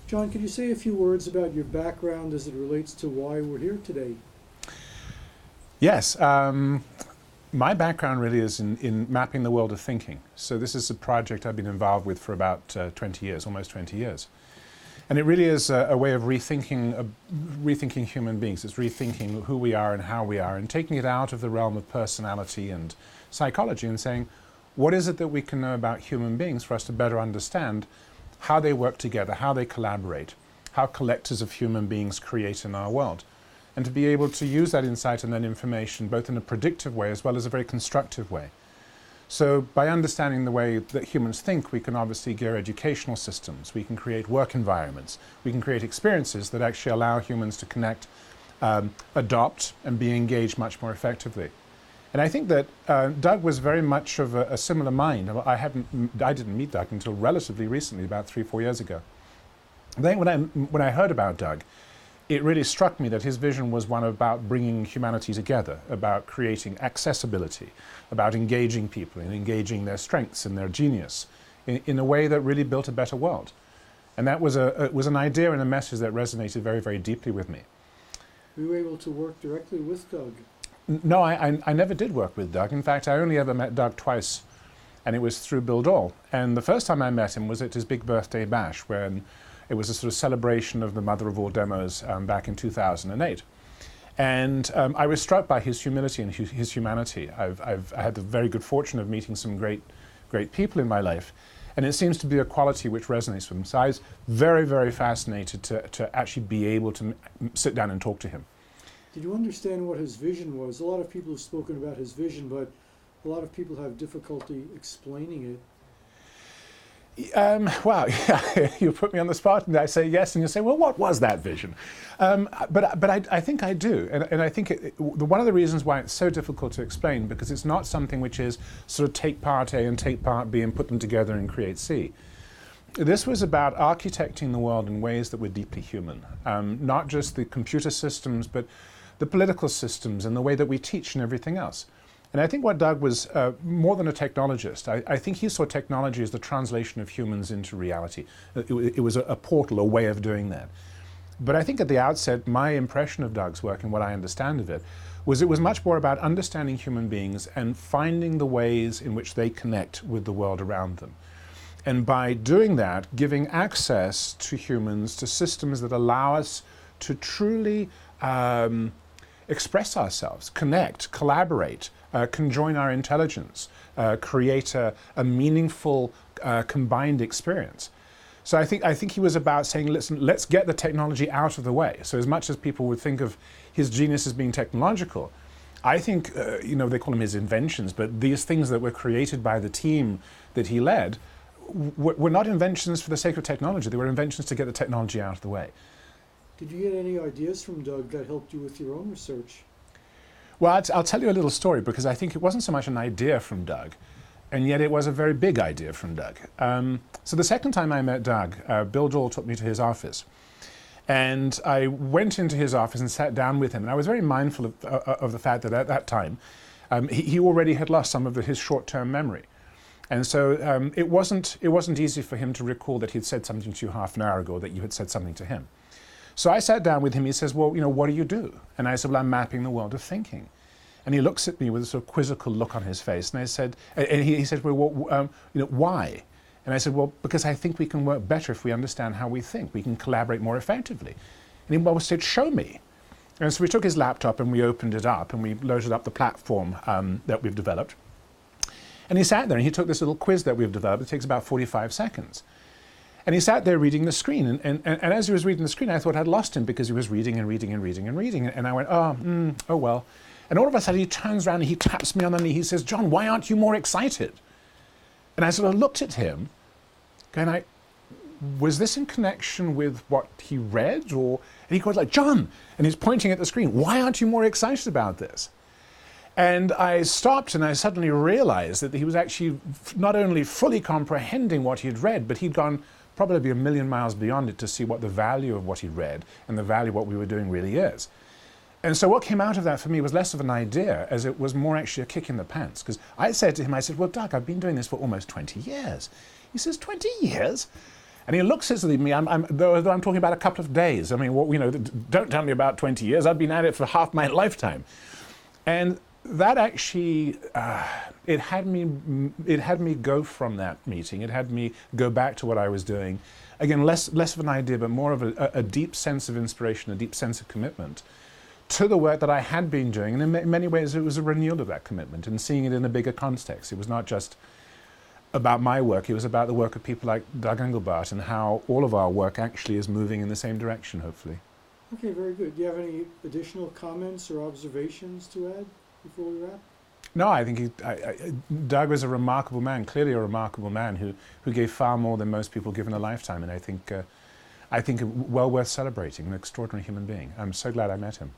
John, could you say a few words about your background as it relates to why we're here today? Yes. My background really is in mapping the world of thinking. So this is a project I've been involved with for about 20 years, almost 20 years. And it really is a way of rethinking human beings. It's rethinking who we are and how we are, and taking it out of the realm of personality and psychology and saying, what is it that we can know about human beings for us to better understand how they work together, how they collaborate, how collectors of human beings create in our world, and to be able to use that insight and that information both in a predictive way as well as a very constructive way. So by understanding the way that humans think, we can obviously gear educational systems, we can create work environments, we can create experiences that actually allow humans to connect, adopt, and be engaged much more effectively. And I think that Doug was very much of a similar mind. I didn't meet Doug until relatively recently, about 3-4 years ago. Then when I heard about Doug, it really struck me that his vision was one about bringing humanity together, about creating accessibility, about engaging people and engaging their strengths and their genius in a way that really built a better world. And that was an idea and a message that resonated very, very deeply with me. Were you able to work directly with Doug? No, I never did work with Doug. In fact, I only ever met Doug twice, and it was through Bill Dahl. And the first time I met him was at his big birthday bash, when it was a sort of celebration of the mother of all demos back in 2008. And I was struck by his humility and his humanity. I had the very good fortune of meeting some great people in my life, and it seems to be a quality which resonates with him. So I was very, very fascinated to actually be able to sit down and talk to him. Did you understand what his vision was? A lot of people have spoken about his vision, but a lot of people have difficulty explaining it. Wow, yeah, you put me on the spot and I say yes, and you say, well, what was that vision? But I think I do, and I think one of the reasons why it's so difficult to explain, because it's not something which is sort of take part A and take part B and put them together and create C. This was about architecting the world in ways that were deeply human, not just the computer systems, but the political systems and the way that we teach and everything else. And I think what Doug was more than a technologist. I think he saw technology as the translation of humans into reality. It was a portal, a way of doing that. But I think at the outset, my impression of Doug's work and what I understand of it was much more about understanding human beings and finding the ways in which they connect with the world around them. And by doing that, giving access to humans to systems that allow us to truly express ourselves, connect, collaborate, conjoin our intelligence, create a meaningful combined experience. So I think he was about saying, listen, let's get the technology out of the way. So as much as people would think of his genius as being technological, I think, they call them his inventions, but these things that were created by the team that he led were not inventions for the sake of technology. They were inventions to get the technology out of the way. Did you get any ideas from Doug that helped you with your own research? Well, I'll tell you a little story, because I think it wasn't so much an idea from Doug, and yet it was a very big idea from Doug. So the second time I met Doug, Bill Dahl took me to his office. And I went into his office and sat down with him. And I was very mindful of the fact that at that time, he already had lost some of his short-term memory. And so it wasn't easy for him to recall that he'd said something to you half an hour ago, that you had said something to him. So I sat down with him. He says, well, what do you do? And I said, well, I'm mapping the world of thinking. And he looks at me with a sort of quizzical look on his face. And I said, and he said, well, why? And I said, well, because I think we can work better if we understand how we think. We can collaborate more effectively. And he said, show me. And so we took his laptop and we opened it up and we loaded up the platform that we've developed. And he sat there and he took this little quiz that we've developed. It takes about 45 seconds. And he sat there reading the screen. And as he was reading the screen, I thought I'd lost him, because he was reading and reading and reading and reading. And I went, oh well. And all of a sudden he turns around and he taps me on the knee. He says, John, why aren't you more excited? And I sort of looked at him, going, was this in connection with what he read? And he goes like, John, and he's pointing at the screen, why aren't you more excited about this? And I stopped and I suddenly realized that he was actually not only fully comprehending what he'd read, but he'd gone probably a million miles beyond it to see what the value of what he'd read and the value of what we were doing really is. And so what came out of that for me was less of an idea, as it was more actually a kick in the pants. Because I said to him, well, Doug, I've been doing this for almost 20 years. He says, 20 years? And he looks at me, though I'm talking about a couple of days. I mean, don't tell me about 20 years. I've been at it for half my lifetime. And that actually, it had me go from that meeting. It had me go back to what I was doing. Again, less of an idea, but more of a deep sense of inspiration, a deep sense of commitment to the work that I had been doing. And in many ways, it was a renewal of that commitment and seeing it in a bigger context. It was not just about my work, it was about the work of people like Doug Engelbart and how all of our work actually is moving in the same direction, hopefully. Okay, very good. Do you have any additional comments or observations to add before we wrap? No, I think Doug was a remarkable man, clearly a remarkable man who gave far more than most people give in a lifetime, and I think well worth celebrating, an extraordinary human being. I'm so glad I met him.